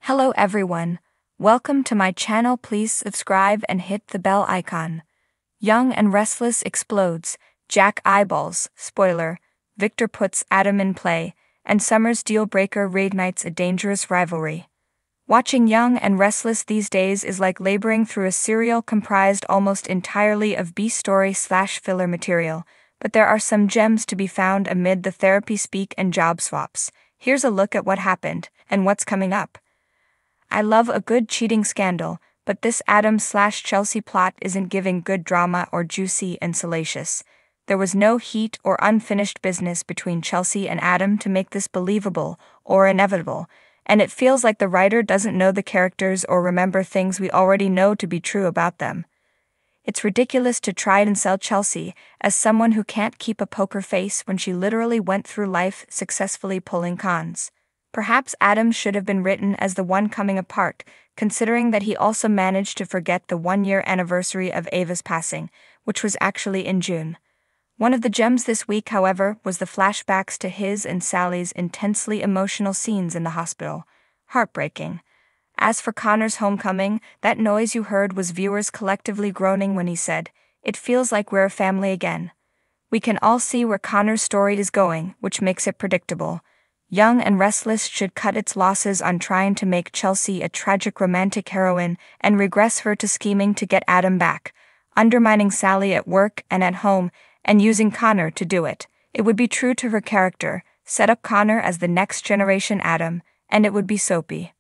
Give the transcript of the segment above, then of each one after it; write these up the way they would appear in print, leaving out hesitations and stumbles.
Hello everyone. Welcome to my channel. Please subscribe and hit the bell icon. Young and Restless explodes, Jack eyeballs, spoiler, Victor puts Adam in play, and Summer's deal breaker reignites a dangerous rivalry. Watching Young and Restless these days is like laboring through a serial comprised almost entirely of B-story/filler material, but there are some gems to be found amid the therapy speak and job swaps. Here's a look at what happened, and what's coming up. I love a good cheating scandal, but this Adam/Chelsea plot isn't giving good drama or juicy and salacious. There was no heat or unfinished business between Chelsea and Adam to make this believable or inevitable, and it feels like the writer doesn't know the characters or remember things we already know to be true about them. It's ridiculous to try and sell Chelsea as someone who can't keep a poker face when she literally went through life successfully pulling cons. Perhaps Adam should have been written as the one coming apart, considering that he also managed to forget the one-year anniversary of Ava's passing, which was actually in June. One of the gems this week, however, was the flashbacks to his and Sally's intensely emotional scenes in the hospital. Heartbreaking. As for Connor's homecoming, that noise you heard was viewers collectively groaning when he said, "It feels like we're a family again." We can all see where Connor's story is going, which makes it predictable. Young and Restless should cut its losses on trying to make Chelsea a tragic romantic heroine and regress her to scheming to get Adam back, undermining Sally at work and at home, and using Connor to do it. It would be true to her character, set up Connor as the next generation Adam, and it would be soapy.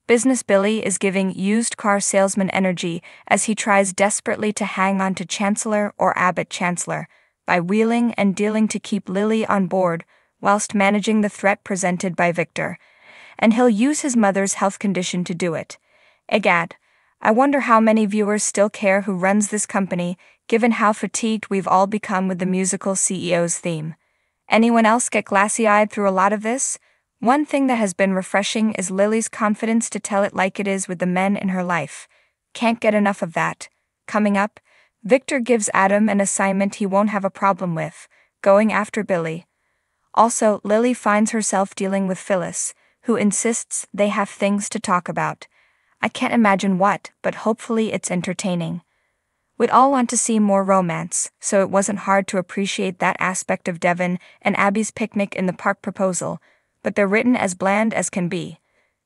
Business Billy is giving used car salesman energy as he tries desperately to hang on to Chancellor or Abbott Chancellor by wheeling and dealing to keep Lily on board, whilst managing the threat presented by Victor, and he'll use his mother's health condition to do it. Egad, I wonder how many viewers still care who runs this company, given how fatigued we've all become with the musical CEO's theme. Anyone else get glassy-eyed through a lot of this? One thing that has been refreshing is Lily's confidence to tell it like it is with the men in her life. Can't get enough of that. Coming up, Victor gives Adam an assignment he won't have a problem with, going after Billy. Also, Lily finds herself dealing with Phyllis, who insists they have things to talk about. I can't imagine what, but hopefully it's entertaining. We'd all want to see more romance, so it wasn't hard to appreciate that aspect of Devon and Abby's picnic in the park proposal, but they're written as bland as can be.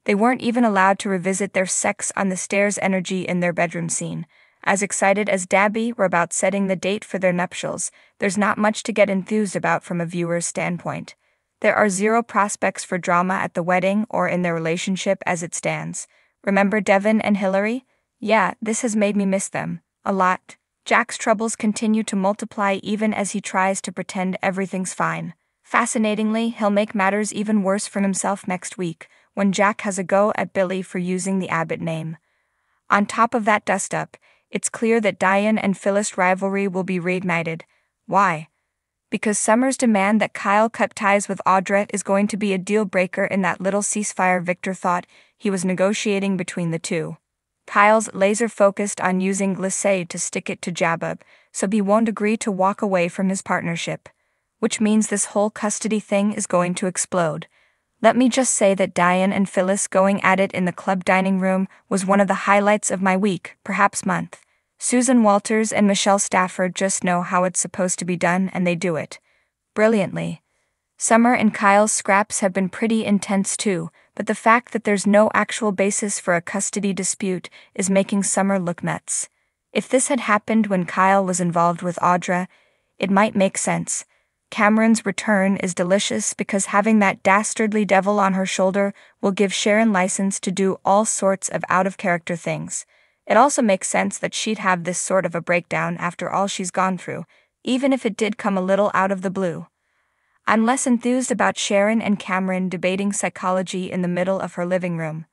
They weren't even allowed to revisit their sex on the stairs energy in their bedroom scene. As excited as Dabby were about setting the date for their nuptials, there's not much to get enthused about from a viewer's standpoint. There are zero prospects for drama at the wedding or in their relationship as it stands. Remember Devon and Hillary? Yeah, this has made me miss them. A lot. Jack's troubles continue to multiply even as he tries to pretend everything's fine. Fascinatingly, he'll make matters even worse for himself next week, when Jack has a go at Billy for using the Abbott name. On top of that dust-up, it's clear that Diane and Phyllis rivalry will be reignited. Why? Because Summer's demand that Kyle cut ties with Audra is going to be a deal-breaker in that little ceasefire Victor thought he was negotiating between the two. Kyle's laser-focused on using Glissade to stick it to Jabub, so he won't agree to walk away from his partnership. Which means this whole custody thing is going to explode. Let me just say that Diane and Phyllis going at it in the club dining room was one of the highlights of my week, perhaps month. Susan Walters and Michelle Stafford just know how it's supposed to be done and they do it brilliantly. Summer and Kyle's scraps have been pretty intense too, but the fact that there's no actual basis for a custody dispute is making Summer look nuts. If this had happened when Kyle was involved with Audra, it might make sense. Cameron's return is delicious because having that dastardly devil on her shoulder will give Sharon license to do all sorts of out-of-character things. It also makes sense that she'd have this sort of a breakdown after all she's gone through, even if it did come a little out of the blue. I'm less enthused about Sharon and Cameron debating psychology in the middle of her living room.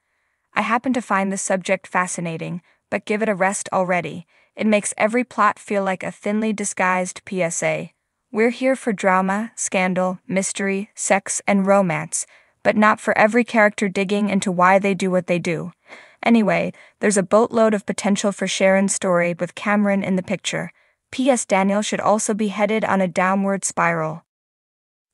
I happen to find the subject fascinating, but give it a rest already. It makes every plot feel like a thinly disguised PSA. We're here for drama, scandal, mystery, sex, and romance, but not for every character digging into why they do what they do. Anyway, there's a boatload of potential for Sharon's story with Cameron in the picture. P.S. Daniel should also be headed on a downward spiral.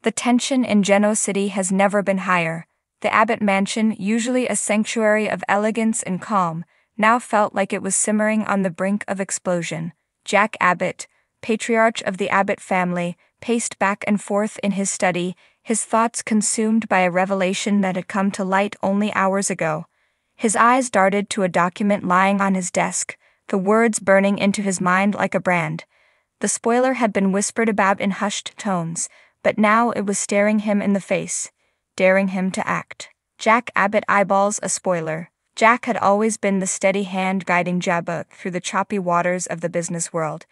The tension in Genoa City has never been higher. The Abbott mansion, usually a sanctuary of elegance and calm, now felt like it was simmering on the brink of explosion. Jack Abbott, patriarch of the Abbott family, paced back and forth in his study, his thoughts consumed by a revelation that had come to light only hours ago. His eyes darted to a document lying on his desk, the words burning into his mind like a brand. The spoiler had been whispered about in hushed tones, but now it was staring him in the face, daring him to act. Jack Abbott eyeballs a spoiler. Jack had always been the steady hand guiding Jabba through the choppy waters of the business world.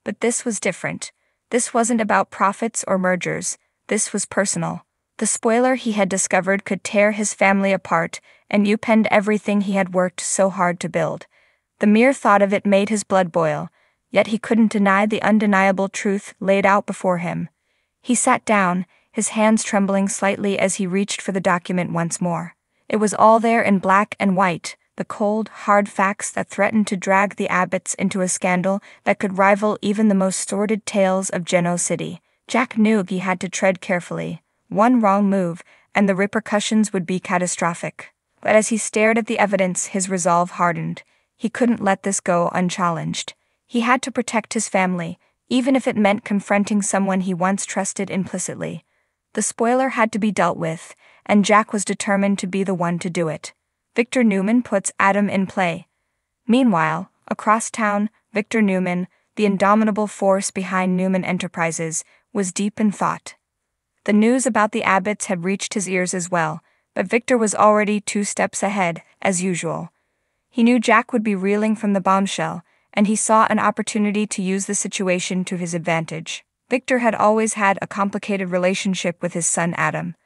But this was different. This wasn't about profits or mergers. This was personal. The spoiler he had discovered could tear his family apart and upend everything he had worked so hard to build. The mere thought of it made his blood boil, yet he couldn't deny the undeniable truth laid out before him. He sat down, his hands trembling slightly as he reached for the document once more. It was all there in black and white, the cold, hard facts that threatened to drag the Abbotts into a scandal that could rival even the most sordid tales of Geno City. Jack knew he had to tread carefully. One wrong move, and the repercussions would be catastrophic. But as he stared at the evidence, his resolve hardened. He couldn't let this go unchallenged. He had to protect his family, even if it meant confronting someone he once trusted implicitly. The spoiler had to be dealt with, and Jack was determined to be the one to do it. Victor Newman puts Adam in play. Meanwhile, across town, Victor Newman, the indomitable force behind Newman Enterprises, was deep in thought. The news about the Abbotts had reached his ears as well, but Victor was already 2 steps ahead, as usual. He knew Jack would be reeling from the bombshell, and he saw an opportunity to use the situation to his advantage. Victor had always had a complicated relationship with his son Adam.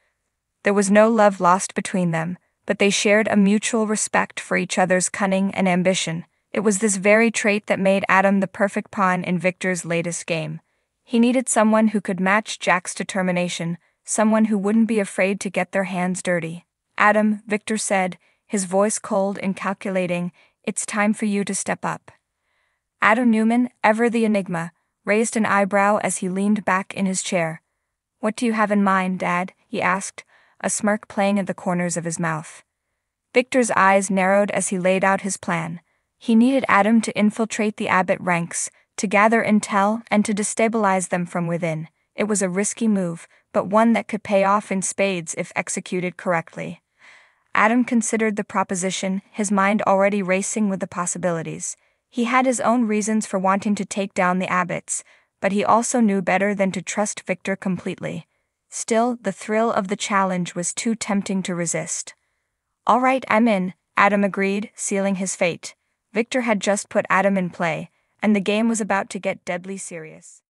There was no love lost between them, but they shared a mutual respect for each other's cunning and ambition. It was this very trait that made Adam the perfect pawn in Victor's latest game. He needed someone who could match Jack's determination, someone who wouldn't be afraid to get their hands dirty. Adam, Victor said, his voice cold and calculating, "It's time for you to step up." Adam Newman, ever the enigma, raised an eyebrow as he leaned back in his chair. "What do you have in mind, Dad?" he asked, a smirk playing at the corners of his mouth. Victor's eyes narrowed as he laid out his plan. He needed Adam to infiltrate the Abbott ranks, to gather intel and to destabilize them from within. It was a risky move, but one that could pay off in spades if executed correctly. Adam considered the proposition, his mind already racing with the possibilities. He had his own reasons for wanting to take down the Abbotts, but he also knew better than to trust Victor completely. Still, the thrill of the challenge was too tempting to resist. "All right, I'm in," Adam agreed, sealing his fate. Victor had just put Adam in play, and the game was about to get deadly serious.